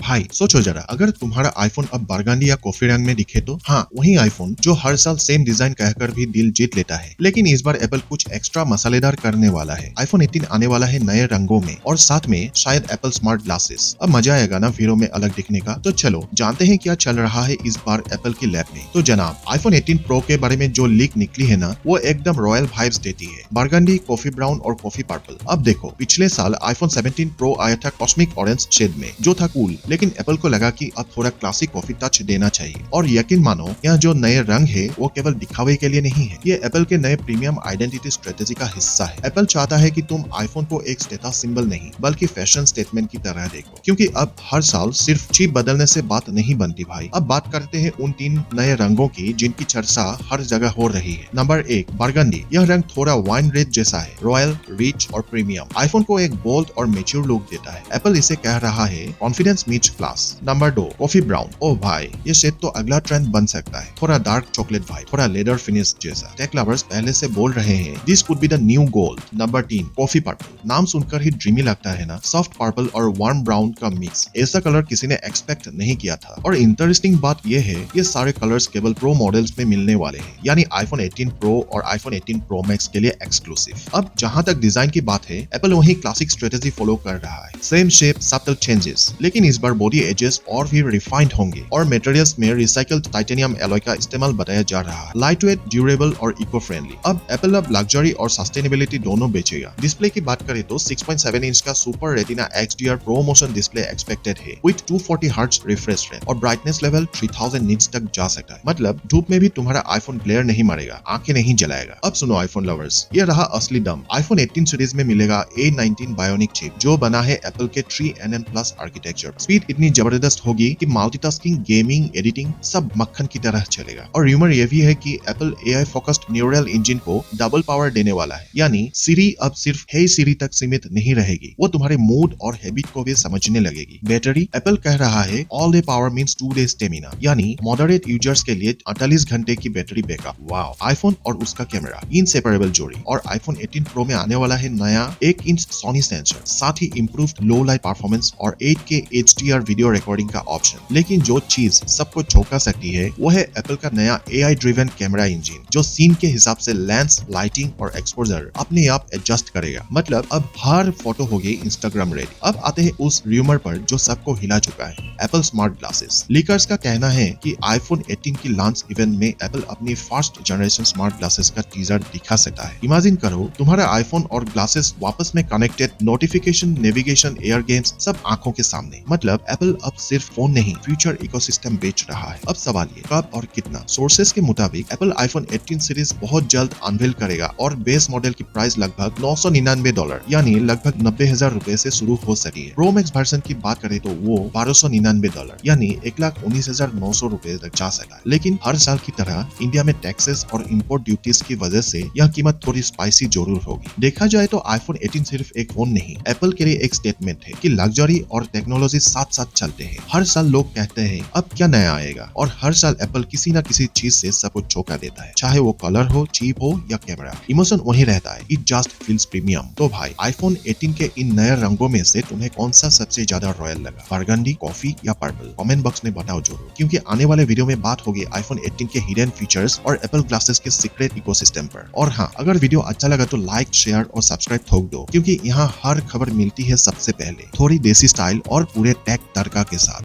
भाई सोचो जरा, अगर तुम्हारा आईफोन अब बरगंडी या कॉफी रंग में दिखे तो हाँ, वही आईफोन जो हर साल सेम डिजाइन कहकर भी दिल जीत लेता है। लेकिन इस बार एप्पल कुछ एक्स्ट्रा मसालेदार करने वाला है। आईफोन 18 आने वाला है नए रंगों में और साथ में शायद एप्पल स्मार्ट ग्लासेस। अब मजा आएगा ना वीडियो में अलग दिखने का। तो चलो जानते हैं क्या चल रहा है इस बार एप्पल की लैब में। तो जनाब, आईफोन 18 प्रो के बारे में जो लीक निकली है ना, वो एकदम रॉयल वाइब्स देती है। बरगंडी, कॉफी ब्राउन और कॉफी पर्पल। अब देखो, पिछले साल आईफोन 17 प्रो आया था कॉस्मिक ऑरेंज शेड में, जो था कूल, लेकिन एप्पल को लगा कि अब थोड़ा क्लासिक कॉफी टच देना चाहिए। और यकीन मानो, यह जो नए रंग है वो केवल दिखावे के लिए नहीं है, ये एप्पल के नए प्रीमियम आइडेंटिटी स्ट्रेटेजी का हिस्सा है। एप्पल चाहता है कि तुम आईफोन को एक स्टेटस सिंबल नहीं बल्कि फैशन स्टेटमेंट की तरह देखो, क्योंकि अब हर साल सिर्फ चिप बदलने से बात नहीं बनती भाई। अब बात करते हैं उन 3 नए रंगों की जिनकी चर्चा हर जगह हो रही है। Number 1, burgundy. यह रंग थोड़ा वाइन रेड जैसा है, रॉयल, रिच और प्रीमियम। आईफोन को एक बोल्ड और मेच्योर लुक देता है। एप्पल इसे कह रहा है confidence meets class. Number 2, coffee brown. ओ भाई, ये शेड तो अगला ट्रेंड बन सकता है। थोड़ा डार्क चॉकलेट वाइब, थोड़ा लेदर फिनिश जैसा। टेक लवर्स पहले से बोल रहे हैं this could be the new gold. Number 3, coffee purple. नाम सुनकर ही ड्रीमी लगता है ना। सॉफ्ट पर्पल और वार्म ब्राउन का मिक्स, ऐसा कलर किसी ने एक्सपेक्ट नहीं किया था। और इंटरेस्टिंग बात ये है, ये सारे कलर्स केवल प्रो मॉडल्स में मिलने वाले हैं, यानी आईफोन 18 प्रो और आईफोन 18 प्रो मैक्स के लिए एक्सक्लूसिव। अब जहां तक डिजाइन की बात है, एप्पल वही क्लासिक स्ट्रेटेजी फॉलो कर रहा है। सेम शेप, सटल चेंजेस, लेकिन इस बार बॉडी एजेस और भी रिफाइंड होंगे और मटेरियल्स में रिसाइकल्ड टाइटेनियम एलॉय का इस्तेमाल बताया जा रहा है। लाइटवेट, ड्यूरेबल और इको फ्रेंडली। अब एप्पल अब लग्जरी और सस्टेनेबिलिटी दोनों बेचेगा। डिस्प्ले की बात करें तो 6.7 इंच का super retina XDR pro motion display expected है, विद 240 हर्ट्ज रिफ्रेश रेट और ब्राइटनेस लेवल 3000 निट्स तक जा सकता है। मतलब धूप में भी तुम्हारा आईफोन ग्लेयर नहीं मारेगा, आंखें नहीं जलाएगा। अब सुनो आईफोन लवर्स, ये रहा असली दम। आईफोन 18 सीरीज में मिलेगा A19 बायोनिक चिप, जो बना है एप्पल के 3nm+ आर्किटेक्चर। स्पीड इतनी जबरदस्त होगी कि मल्टीटास्किंग, गेमिंग, एडिटिंग सब मक्खन की तरह चलेगा। और र्यूमर ये भी है कि Apple AI focused neural engine को डबल पावर देने वाला है, यानी सिरी अब सिर्फ हे सिरी तक सीमित नहीं रहेगी, वो तुम्हारे मूड और हैबिट को भी समझने लगेगी। बैटरी, एप्पल कह रहा है all day power means 2 day stamina, यानी मॉडरेट यूजर्स के लिए 48 घंटे की बैटरी बैकअप। वाओ। आईफोन और उसका कैमरा, इनसेपरेबल जोड़ी। और आईफोन 18 प्रो में आने वाला है नया 1 इंच सोनी सेंसर, साथ ही इम्प्रूव्ड लो लाइट परफॉर्मेंस और 8K HDR वीडियो रिकॉर्डिंग का ऑप्शन। लेकिन जो चीज सबको चौंका सकती है वो है एप्पल का नया AI ड्रिवन कैमरा इंजन, जो सीन के हिसाब से लेंस, लाइटिंग और एक्सपोजर अपने आप एडजस्ट करेगा। मतलब अब हर फोटो होगी इंस्टाग्राम रेडी। अब आते हैं उस र्यूमर पर जो सबको हिला चुका है, एप्पल स्मार्ट ग्लासेस। लीकर्स का कहना है कि आईफोन 18 की लॉन्च इवेंट में एप्पल अपनी फर्स्ट जनरेशन स्मार्ट ग्लासेस का टीजर दिखा सकता है। इमेजिन करो, तुम्हारा आईफोन और ग्लासेस वापस में connected, notification, navigation, air games सब आंखों के सामने। मतलब एप्पल अब सिर्फ फोन नहीं, फ्यूचर इकोसिस्टम बेच रहा है। अब सवाल ये, कब और कितना? सोर्सेस के मुताबिक एप्पल आईफोन 18 सीरीज बहुत जल्द अनवील करेगा और बेस मॉडल की प्राइस लगभग $999, यानी लगभग 90,000 रुपए से शुरू हो सकती है। प्रो मैक्स वर्जन की बात करें तो वो $1299, यानी 1,19,900 रुपए तक जा सकता है। लेकिन हर साल की तरह इंडिया में टैक्सेस और इंपोर्ट ड्यूटीज की वजह से यह कीमत थोड़ी स्पाइसी जरूर होगी। देखा जाए तो आईफोन 18 सिर्फ एक फोन नहीं, एप्पल के लिए एक स्टेटमेंट है कि लग्जरी और टेक्नोलॉजी साथ साथ चलते हैं। हर साल लोग कहते हैं अब क्या नया आएगा, और हर साल एप्पल किसी न किसी चीज से सबको चौंका देता है, चाहे वो कलर हो, चिप हो या कैमरा। इमोशन वही रहता है, इट जस्ट फील्स प्रीमियम। तो भाई, आईफोन 18 के इन नए रंगों में से तुम्हें कौन सा सबसे ज्यादा रॉयल लगा? बरगंडी, कॉफी या पर्पल? कमेंट बॉक्स में बताओ जरूर, क्योंकि आने वाले वीडियो में बात होगी आईफोन 18 के हिडन फीचर्स और एप्पल ग्लासेस के सीक्रेट इकोसिस्टम पर। और हाँ, अगर वीडियो अच्छा लगा तो लाइक, शेयर और सब्सक्राइब ठोक दो, क्योंकि यहाँ हर खबर मिलती है सबसे पहले, थोड़ी देसी स्टाइल और पूरे टेक तड़का के साथ।